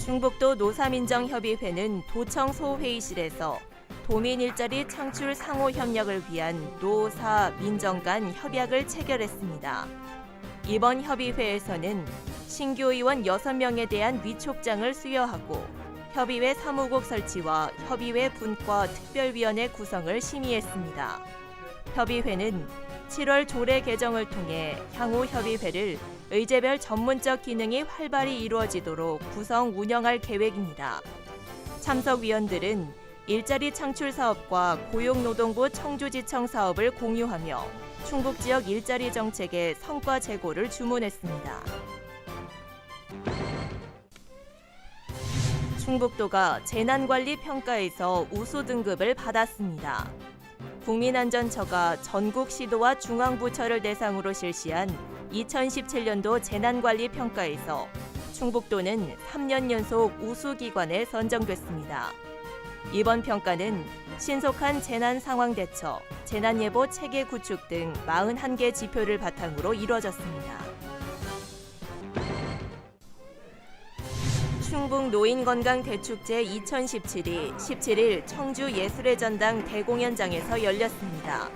충북도 노사민정협의회는 도청 소회의실에서 도민 일자리 창출 상호 협력을 위한 노사 민정 간 협약을 체결했습니다. 이번 협의회에서는 신규 의원 6명에 대한 위촉장을 수여하고 협의회 사무국 설치와 협의회 분과 특별위원회 구성을 심의했습니다. 협의회는 7월 조례 개정을 통해 향후 협의회를 의제별 전문적 기능이 활발히 이루어지도록 구성 운영할 계획입니다. 참석위원들은 일자리 창출 사업과 고용노동부 청주지청 사업을 공유하며 충북 지역 일자리 정책의 성과 제고를 주문했습니다. 충북도가 재난관리 평가에서 우수 등급을 받았습니다. 국민안전처가 전국 시도와 중앙부처를 대상으로 실시한 2017년도 재난관리 평가에서 충북도는 3년 연속 우수기관에 선정됐습니다. 이번 평가는 신속한 재난 상황 대처, 재난예보 체계 구축 등 41개 지표를 바탕으로 이루어졌습니다. 충북 노인건강대축제 2017이 17일 청주 예술의 전당 대공연장에서 열렸습니다.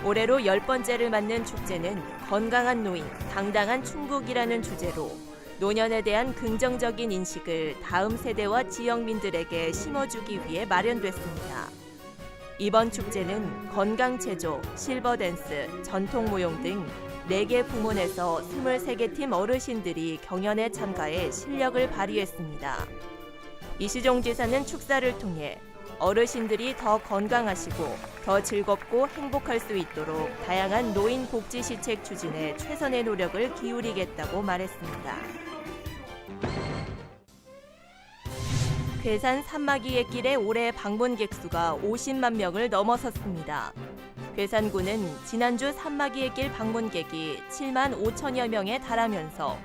올해로 10번째를 맞는 축제는 건강한 노인, 당당한 충북이라는 주제로 노년에 대한 긍정적인 인식을 다음 세대와 지역민들에게 심어주기 위해 마련됐습니다. 이번 축제는 건강체조, 실버댄스, 전통무용 등 4개 부문에서 23개 팀 어르신들이 경연에 참가해 실력을 발휘했습니다. 이시종 지사는 축사를 통해 어르신들이 더 건강하시고 더 즐겁고 행복할 수 있도록 다양한 노인 복지 시책 추진에 최선의 노력을 기울이겠다고 말했습니다. 괴산 산마기의 길에 올해 방문객 수가 50만 명을 넘어섰습니다. 괴산군은 지난주 산마기의 길 방문객이 7만 5천여 명에 달하면서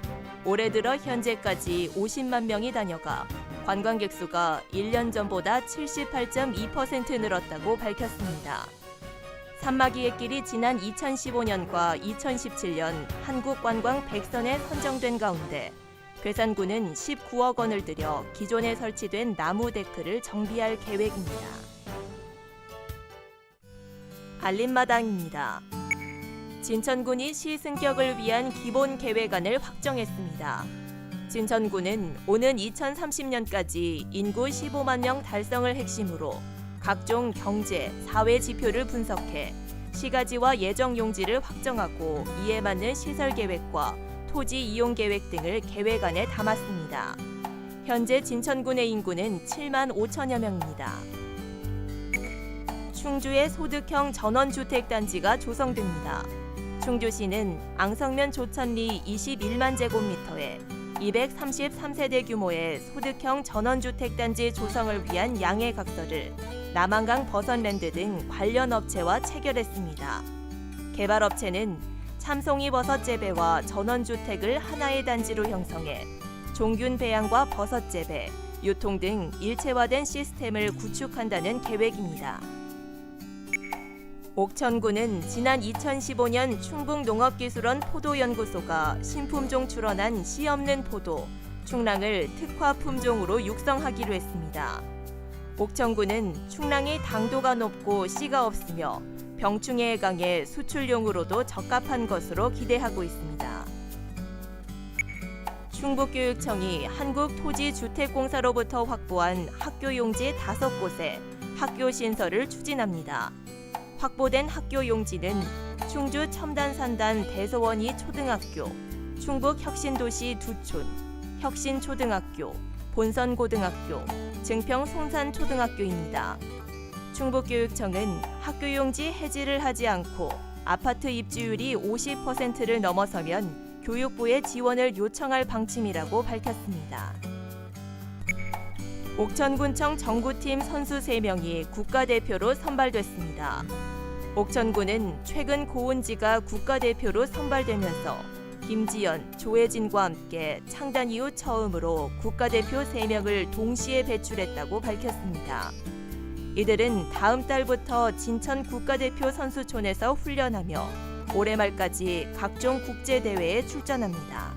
올해 들어 현재까지 50만 명이 다녀가 관광객 수가 1년 전보다 78.2% 늘었다고 밝혔습니다. 산마기의 길이 지난 2015년과 2017년 한국관광 100선에 선정된 가운데 괴산군은 19억 원을 들여 기존에 설치된 나무 데크를 정비할 계획입니다. 알림마당입니다. 진천군이 시 승격을 위한 기본 계획안을 확정했습니다. 진천군은 오는 2030년까지 인구 15만 명 달성을 핵심으로 각종 경제, 사회 지표를 분석해 시가지와 예정 용지를 확정하고 이에 맞는 시설 계획과 토지 이용 계획 등을 계획안에 담았습니다. 현재 진천군의 인구는 7만 5천여 명입니다. 충주의 소득형 전원주택단지가 조성됩니다. 충주시는 앙성면 조천리 21만 제곱미터에 233세대 규모의 소득형 전원주택단지 조성을 위한 양해각서를 남한강 버섯랜드 등 관련 업체와 체결했습니다. 개발업체는 참송이 버섯 재배와 전원주택을 하나의 단지로 형성해 종균 배양과 버섯 재배, 유통 등 일체화된 시스템을 구축한다는 계획입니다. 옥천군은 지난 2015년 충북농업기술원 포도연구소가 신품종 출원한 씨 없는 포도, 충랑을 특화 품종으로 육성하기로 했습니다. 옥천군은 충랑이 당도가 높고 씨가 없으며 병충해에 강해 수출용으로도 적합한 것으로 기대하고 있습니다. 충북교육청이 한국토지주택공사로부터 확보한 학교용지 5곳에 학교 신설을 추진합니다. 확보된 학교 용지는 충주 첨단산단 대소원이 초등학교, 충북 혁신도시 두촌, 혁신초등학교, 본선고등학교, 증평 송산초등학교입니다. 충북교육청은 학교 용지 해지를 하지 않고 아파트 입주율이 50%를 넘어서면 교육부의 지원을 요청할 방침이라고 밝혔습니다. 옥천군청 정구팀 선수 3명이 국가대표로 선발됐습니다. 옥천군은 최근 고은지가 국가대표로 선발되면서 김지연, 조혜진과 함께 창단 이후 처음으로 국가대표 3명을 동시에 배출했다고 밝혔습니다. 이들은 다음 달부터 진천 국가대표 선수촌에서 훈련하며 올해 말까지 각종 국제대회에 출전합니다.